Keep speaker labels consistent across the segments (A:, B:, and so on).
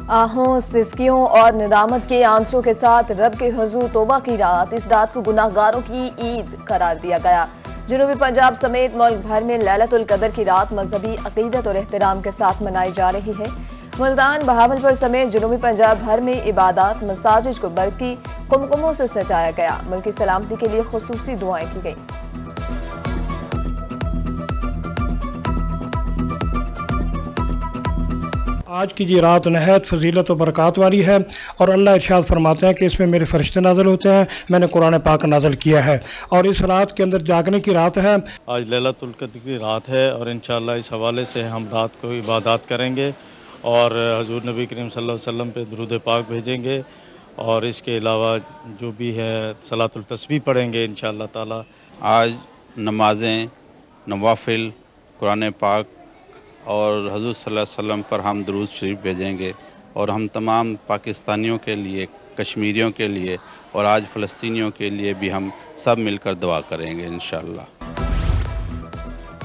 A: आहों, सिसकियों और निदामत के आंसरों के साथ रब के हुजूर तौबा की रात, इस रात को गुनाहगारों की ईद करार दिया गया। जनूबी पंजाब समेत मुल्क भर में लैलतुल कदर की रात मजहबी अकीदत और एहतराम के साथ मनाई जा रही है। मुल्तान, बहावलपुर समेत जनूबी पंजाब भर में इबादत मसाजिद को बरकी कुमकुमों से सजाया गया। मुल्क की सलामती के लिए खुसूसी दुआएं की गई।
B: आज की ये रात नहायत फजीलत और बरकत वाली है और अल्लाह इरशाद फरमाते हैं कि इसमें मेरे फरिश्ते नाज़िल होते हैं, मैंने कुरान पाक नाज़िल किया है और इस रात के अंदर जागने की रात है।
C: आज लैलतुल कद्र की रात है और इंशाअल्लाह इस हवाले से हम रात को इबादत करेंगे और हजूर नबी करीम सल्लल्लाहु अलैहि वसल्लम पे दुरूद पाक भेजेंगे और इसके अलावा जो भी है सलातुल तस्बीह पढ़ेंगे इंशाअल्लाह ताला।
D: आज नमाजें, नवाफिल, कुरान पाक और हजूर सल्लल्लाहु अलैहि वसल्लम पर हम दुरूद शरीफ भेजेंगे और हम तमाम पाकिस्तानियों के लिए, कश्मीरियों के लिए और आज फ़लस्तीनियों के लिए भी हम सब मिलकर दुआ करेंगे इंशाअल्लाह।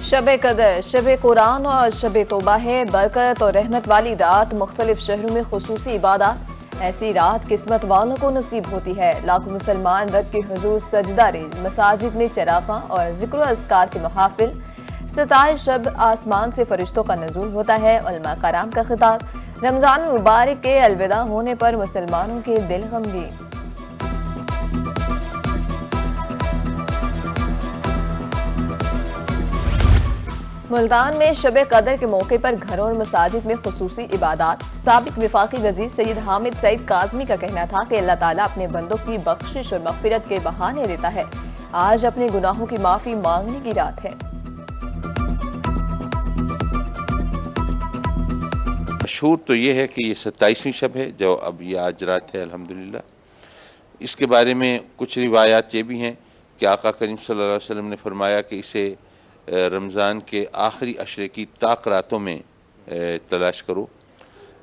A: शब कदर, शब कुरान और शब तौबा है। बरकत और रहमत वाली रात, मुख्तलिफ शहरों में खुसूसी इबादत। ऐसी रात किस्मत वालों को नसीब होती है। लाखों मुसलमान रब के हुजूर सजदा रेज़, मसाजिद में चरागा और जिक्र अस्कार के महाफिल। 27 शब आसमान से फरिश्तों का नज़ूल होता है। उलमा कराम का खिताब। रमजान मुबारक के अलविदा होने पर मुसलमानों के दिल गमगीन। मुल्तान में शब कदर के मौके पर घरों और मसाजिद में खुसूसी इबादत। साबिक वफाकी वजीर सैयद हामिद सईद काज़मी का कहना था कि अल्लाह ताला अपने बंदों की बख्शिश और मग़फ़िरत के बहाने देता है। आज अपने गुनाहों की माफ़ी मांगने की रात है।
E: मशहूर तो ये है कि ये 27वीं शब है जो अब ये आज रात है अल्हम्दुलिल्लाह। इसके बारे में कुछ रिवायात ये भी हैं कि आका करीम सल्लल्लाहु अलैहि वसल्लम ने फरमाया कि इसे रमज़ान के आखिरी अशरे की ताक रातों में तलाश करो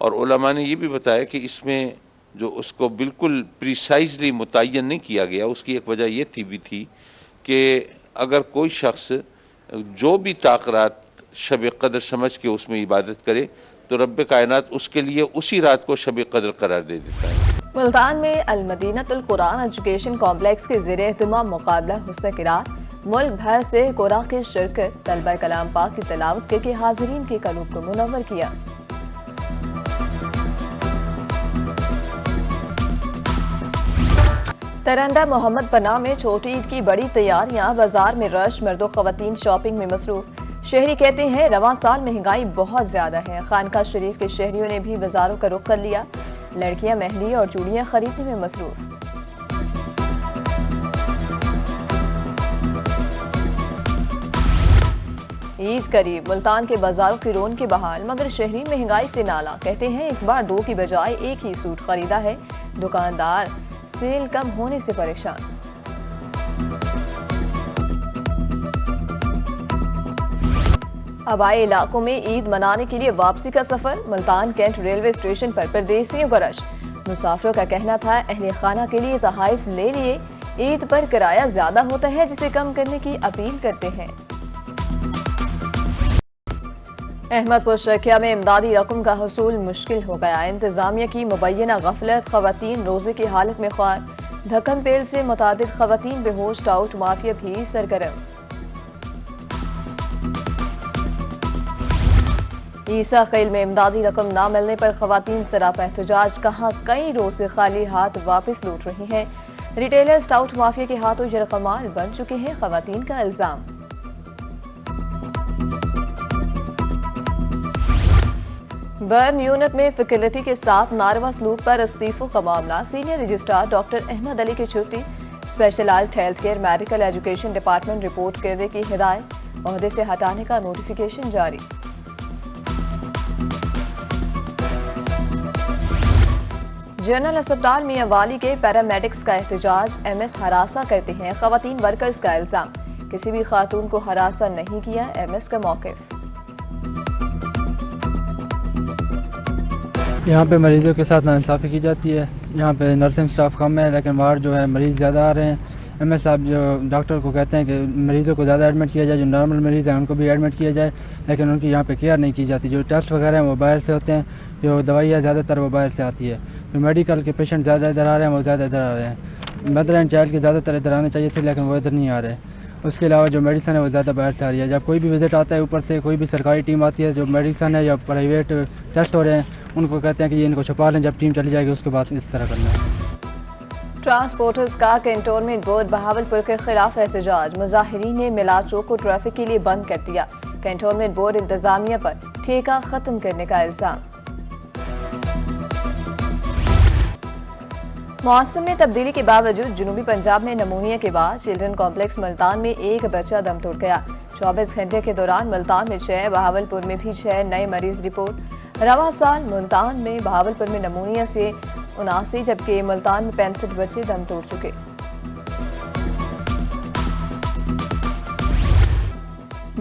E: और उलमा ने ये भी बताया कि इसमें जो उसको बिल्कुल प्रिसाइजली मुतय्यन नहीं किया गया, उसकी एक वजह ये थी कि अगर कोई शख्स जो भी ताक रात शब कदर समझ के उसमें इबादत करे तो रब्बे कायनात उसके लिए उसी रात को शब कदर करार दे देता है।
A: मुल्तान में अल-मदीनतुल कुरान एजुकेशन कॉम्प्लेक्स के ज़ेरे एहतमाम मुकाबला हुस्न क़िराअत। मुल्क भर से कुरान की शिरकत, तलबा कलाम पाक की तिलावत के हाज़रीन के क़ल्ब को मुनव्वर किया। तरंदा मोहम्मद पनाह में छोटी ईद की बड़ी तैयारियां। बाजार में रश, मर्दों ख़वातीन शॉपिंग में मसरूफ। शहरी कहते हैं रवां साल महंगाई बहुत ज्यादा है। खानका शरीफ के शहरियों ने भी बाजारों का रुख कर लिया। लड़कियां मेहंदी और चूड़ियां खरीदने में मसरूफ। ईद करीब, मुल्तान के बाजारों की रौनक बहाल, मगर शहरी महंगाई से नाला। कहते हैं इस बार 2 की बजाय 1 ही सूट खरीदा है। दुकानदार सेल कम होने से परेशान। हवाई इलाकों में ईद मनाने के लिए वापसी का सफर। मुल्तान कैंट रेलवे स्टेशन पर परदेसियों का रश। मुसाफिरों का कहना था अहले खाना के लिए तहाइफ ले लिए। ईद पर किराया ज्यादा होता है जिसे कम करने की अपील करते हैं। अहमदपुर शर्किया में इमदादी रकम का हसूल मुश्किल हो गया। इंतजामिया की मुबैना गफलत, खवातीन रोजे की हालत में ख्वार। ढक्कन पेल से मुतादिद खवातीन बेहोश, टाउट माफिया भी सरगर्म। ईसा खैल में इमदादी रकम न मिलने पर खवातीन सरापा एहतजाज। कहा कई रोज से खाली हाथ वापस लौट रही हैं। रिटेलर स्टाउट माफिया के हाथों ये रकमाल बन चुके हैं, खवातीन का इल्जाम। बर्न यूनिट में फैकल्टी के साथ नारवा सलूक पर इस्तीफों का मामला। Senior registrar doctor Ahmad Ali की छुट्टी। Specialised health care medical education department report करने की हिदायत। ओहदे से हटाने का नोटिफिकेशन जारी। जनरल अस्पताल मियांवाली के पैरामेडिक्स का एहतजाज। एमएस हरासा करते हैं, खवातीन वर्कर्स का इल्जाम। किसी भी खातून को हरासा नहीं किया, एमएस का मौक़िफ़।
F: यहाँ पे मरीजों के साथ नाइंसाफ़ी की जाती है। यहाँ पे नर्सिंग स्टाफ कम है लेकिन वार्ड जो है मरीज ज़्यादा आ रहे हैं। ایم ایس صاحب جو ڈاکٹر کو کہتے ہیں کہ مریضوں کو زیادہ ایڈمٹ کیا جائے، جو نارمل مریض ہیں ان کو بھی ایڈمٹ کیا جائے، لیکن ان کی یہاں پہ کیئر نہیں کی جاتی. جو ٹیسٹ وغیرہ ہیں وہ باہر سے ہوتے ہیں، جو دوائیاں زیادہ تر وہ باہر سے آتی ہے. جو میڈیکل کے پیشنٹ زیادہ ادھر آ رہے ہیں وہ زیادہ ادھر آ رہے ہیں. مدر اینڈ چائلڈ کے زیادہ تر ادھر آنے چاہیے تھے لیکن وہ ادھر نہیں آ رہے. اس کے علاوہ جو میڈیسن ہے وہ زیادہ باہر سے آ رہی ہے. جب کوئی بھی وزٹ آتا ہے اوپر سے، کوئی بھی سرکاری ٹیم آتی ہے، جو میڈیسن ہے یا پرائیویٹ ٹیسٹ ہو رہے ہیں ان کو کہتے ہیں کہ یہ ان کو چھپا لیں، جب ٹیم چلی جائے گی اس کے بعد اس طرح کرنا ہے.
A: ٹرانسپورٹرز کا کنٹونمنٹ بورڈ بہاولپور کے خلاف احتجاج. مظاہرین نے میلاد چوک کو ٹریفک کے لیے بند کر دیا. کنٹونمنٹ بورڈ انتظامیہ پر ٹھیکہ ختم کرنے کا الزام. موسم میں تبدیلی کے باوجود جنوبی پنجاب میں نمونیا کے بعد چلڈرن کمپلیکس ملتان میں ایک بچہ دم توڑ گیا. 24 گھنٹے کے دوران ملتان میں 6، بہاولپور میں بھی 6 نئے مریض رپورٹ. رواں سال ملتان میں بہاولپور میں نمونیا سے 79 جبکہ ملتان میں 65 بچے دم توڑ چکے.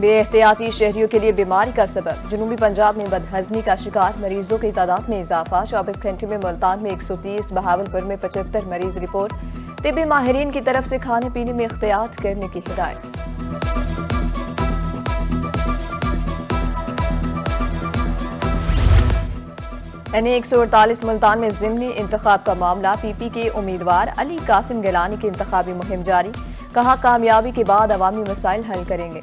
A: بے احتیاطی شہریوں کے لیے بیماری کا سبب. جنوبی پنجاب میں بدہضمی کا شکار مریضوں کی تعداد میں اضافہ. 24 گھنٹے میں ملتان میں 130، بہاولپور میں 75 مریض رپورٹ. طبی ماہرین کی طرف سے کھانے پینے میں احتیاط کرنے کی ہدایت. NA-148 ملتان میں ضمنی انتخاب کا معاملہ. پی پی کے امیدوار علی قاسم گیلانی کی انتخابی مہم جاری. کہا کامیابی کے بعد عوامی مسائل حل کریں گے.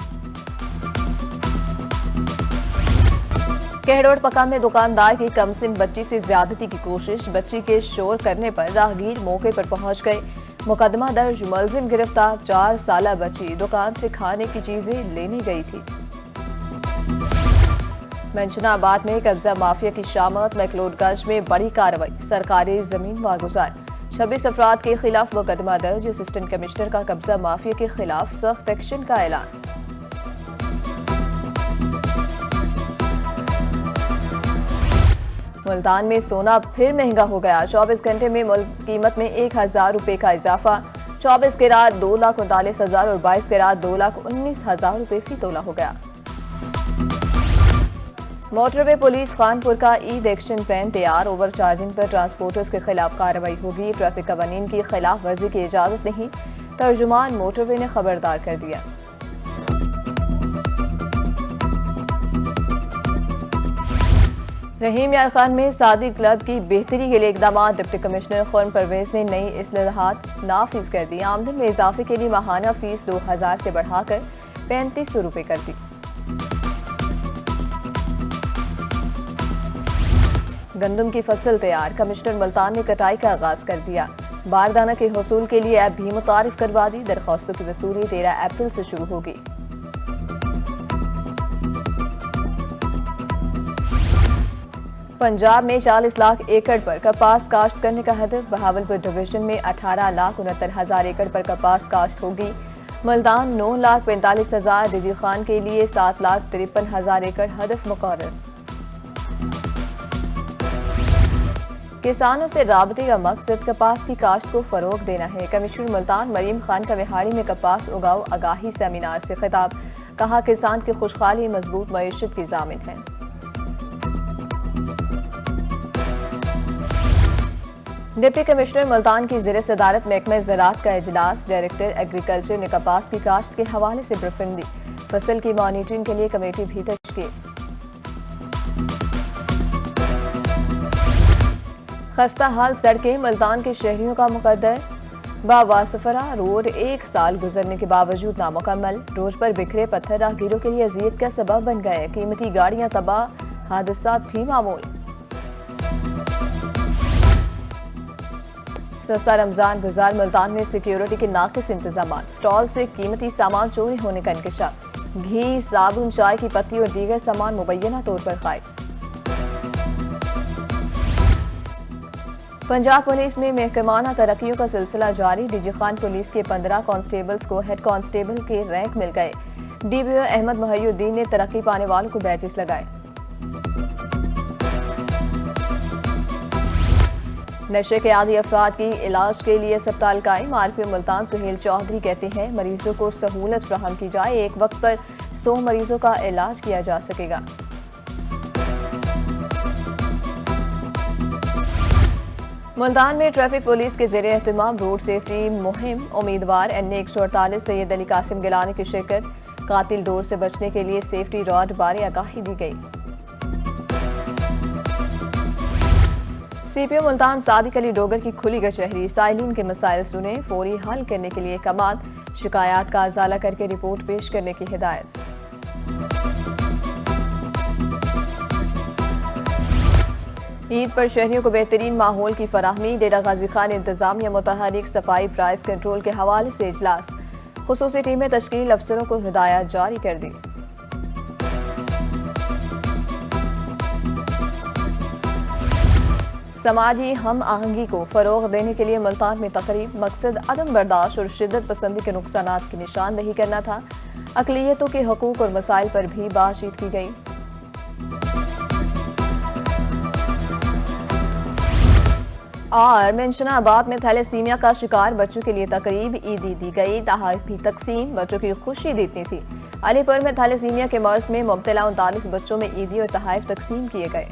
A: کہڑوڑ پکا میں دکاندار کی کمسن بچی سے زیادتی کی کوشش. بچی کے شور کرنے پر راہگیر موقع پر پہنچ گئے. مقدمہ درج. ملزم گرفتار. 4 سالہ بچی دکان سے کھانے کی چیزیں لینے گئی تھی. منشنا آباد میں قبضہ مافیا کی شامت. میکلوڈ گنج میں بڑی کارروائی. سرکاری زمین واگزار. 26 افراد کے خلاف مقدمہ درج. اسسٹنٹ کمشنر کا قبضہ مافیا کے خلاف سخت ایکشن کا اعلان. ملتان میں سونا پھر مہنگا ہو گیا. 24 گھنٹے میں قیمت میں 1000 روپے کا اضافہ. 24 کیرات 2,39,000 اور 22 کیرات 2,19,000 روپے فی تولہ ہو گیا. موٹر وے پولیس خانپور کا عید ایکشن پلان تیار. اوور چارجنگ پر ٹرانسپورٹرز کے خلاف کارروائی ہوگی. ٹریفک قوانین کی خلاف ورزی کی اجازت نہیں. ترجمان موٹر وے نے خبردار کر دیا. رحیم یار خان میں سعدی کلب کی بہتری کے لیے اقدامات. ڈپٹی کمشنر خورم پرویز نے نئی اصلاحات نافذ کر دی. آمدن میں اضافے کے لیے ماہانہ فیس 2000 سے بڑھا کر 3500 روپے کر دی. گندم کی فصل تیار. کمشنر ملتان نے کٹائی کا آغاز کر دیا. باردانہ کے حصول کے لیے ایپ بھی متعارف کروا دی. درخواستوں کی وصولی 13 اپریل سے شروع ہوگی. پنجاب میں 40 لاکھ ایکڑ پر کپاس کاشت کرنے کا ہدف. بہاولپور ڈویژن میں 18,69,000 ایکڑ پر کپاس کاشت ہوگی. ملتان 9,45,000، ڈیجی خان کے لیے 7,53,000 ایکڑ ہدف مقرر. کسانوں سے رابطے کا مقصد کپاس کی کاشت کو فروغ دینا ہے. کمشنر ملتان مریم خان کا وہاڑی میں کپاس اگاؤ آگاہی سیمینار سے خطاب. کہا کسان کی خوشحالی مضبوط معیشت کی ضامن ہے. ڈپٹی کمشنر ملتان کی زیر صدارت محکمہ زراعت کا اجلاس. ڈائریکٹر ایگریکلچر نے کپاس کی کاشت کے حوالے سے بریفنگ دی. فصل کی مانیٹرنگ کے لیے کمیٹی بھی تشکیل. خستہ حال سڑکیں ملتان کے شہریوں کا مقدر. باواسفرا روڈ 1 سال گزرنے کے باوجود نامکمل. روڈ پر بکھرے پتھر راہگیروں کے لیے اذیت کا سبب بن گئے. قیمتی گاڑیاں تباہ، حادثات بھی معمول. سستا رمضان گزار. ملتان میں سیکیورٹی کے ناقص انتظامات. سٹال سے قیمتی سامان چوری ہونے کا انکشاف. گھی، صابن، چائے کی پتی اور دیگر سامان مبینہ طور پر غائب. پنجاب پولیس میں محکمانہ ترقیوں کا سلسلہ جاری. ڈی جی خان پولیس کے 15 کانسٹیبلز کو ہیڈ کانسٹیبل کے رینک مل گئے. ڈی بی او احمد محی الدین نے ترقی پانے والوں کو بیجز لگائے. نشے کے عادی افراد کی علاج کے لیے اسپتال قائم. آر پی او ملتان سہیل چودھری کہتے ہیں مریضوں کو سہولت فراہم کی جائے. ایک وقت پر 100 مریضوں کا علاج کیا جا سکے گا. मुल्तान में ट्रैफिक पुलिस के ज़ेरे एहतमाम रोड सेफ्टी मुहिम उम्मीदवार NA 148 सैयद अली कासिम गिलानी की शिरकत। कातिल डोर से बचने के लिए सेफ्टी रॉड बारे आगाही दी गई। CPO मुल्तान सादिक अली डोगर की खुली कचहरी, साइलिन के मसाइल सुने, फौरी हल करने के लिए कमात, शिकायत का अजाला करके रिपोर्ट पेश करने की हिदायत। ईद पर शहरियों को बेहतरीन माहौल की फराहमी, डेरा गाजी खान इंतजामिया मुतहरिक सफाई प्राइस कंट्रोल के हवाले से इजलास, खुसूसी टीमें तश्कील, अफसरों को हिदायत जारी कर दी। समाजी हम आहंगी को फरोग देने के लिए मुल्तान में तकरीब, मकसद अदम बर्दाश्त और शिद्दत पसंदी के नुकसानात की निशानदही करना था। अक़लियतों के हकूक और मसाइल पर भी बातचीत की गई। और मेंशनाबाद में थैलेसीमिया का शिकार बच्चों के लिए तकरीब, ईदी दी गई, तहफ़ भी तकसीम, बच्चों की खुशी देखनी थी। अलीपुर में थैलेसीमिया के मर्ज में मुब्तला 39 बच्चों में ईदी और तहफ़ तकसीम किए गए।